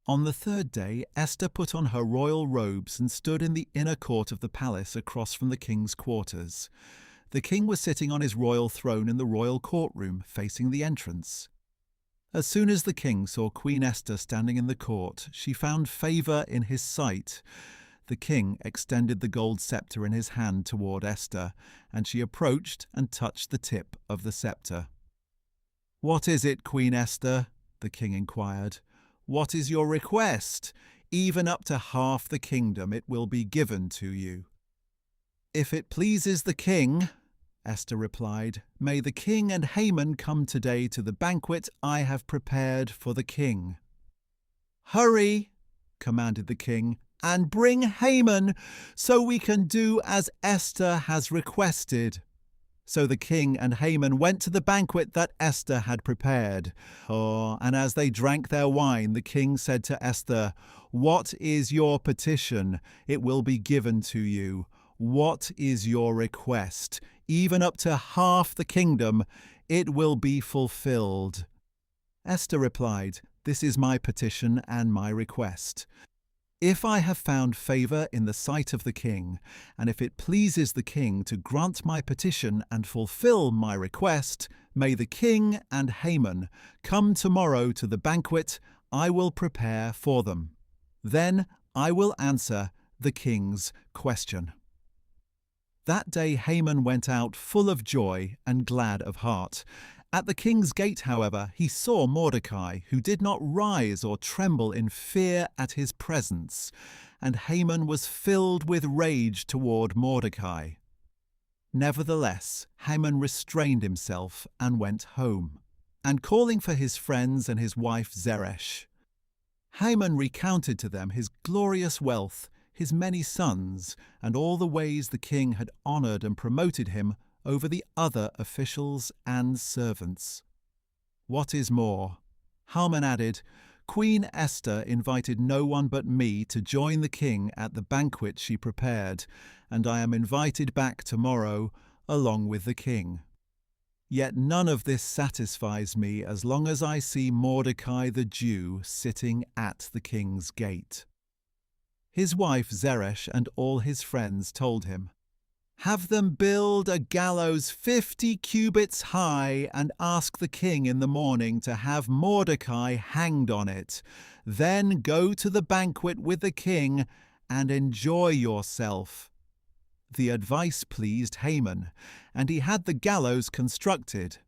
On the third day, Esther put on her royal robes and stood in the inner court of the palace across from the king's quarters. The king was sitting on his royal throne in the royal courtroom, facing the entrance. As soon as the king saw Queen Esther standing in the court, she found favour in his sight. The king extended the gold sceptre in his hand toward Esther, and she approached and touched the tip of the sceptre. "What is it, Queen Esther?" the king inquired. "What is your request? Even up to half the kingdom it will be given to you." "If it pleases the king," Esther replied, "may the king and Haman come today to the banquet I have prepared for the king." "Hurry," commanded the king, "and bring Haman, so we can do as Esther has requested." So the king and Haman went to the banquet that Esther had prepared. And as they drank their wine, the king said to Esther, "What is your petition? It will be given to you. What is your request? Even up to half the kingdom, it will be fulfilled." Esther replied, "This is my petition and my request. If I have found favour in the sight of the king, and if it pleases the king to grant my petition and fulfill my request, may the king and Haman come tomorrow to the banquet I will prepare for them. Then I will answer the king's question." That day Haman went out full of joy and glad of heart. At the king's gate, however, he saw Mordecai, who did not rise or tremble in fear at his presence, and Haman was filled with rage toward Mordecai. Nevertheless, Haman restrained himself and went home, and calling for his friends and his wife Zeresh, Haman recounted to them his glorious wealth, his many sons, and all the ways the king had honored and promoted him over the other officials and servants. What is more, Haman added, "Queen Esther invited no one but me to join the king at the banquet she prepared, and I am invited back tomorrow along with the king. Yet none of this satisfies me as long as I see Mordecai the Jew sitting at the king's gate." His wife Zeresh and all his friends told him, "Have them build a gallows 50 cubits high and ask the king in the morning to have Mordecai hanged on it. Then go to the banquet with the king and enjoy yourself." The advice pleased Haman, and he had the gallows constructed.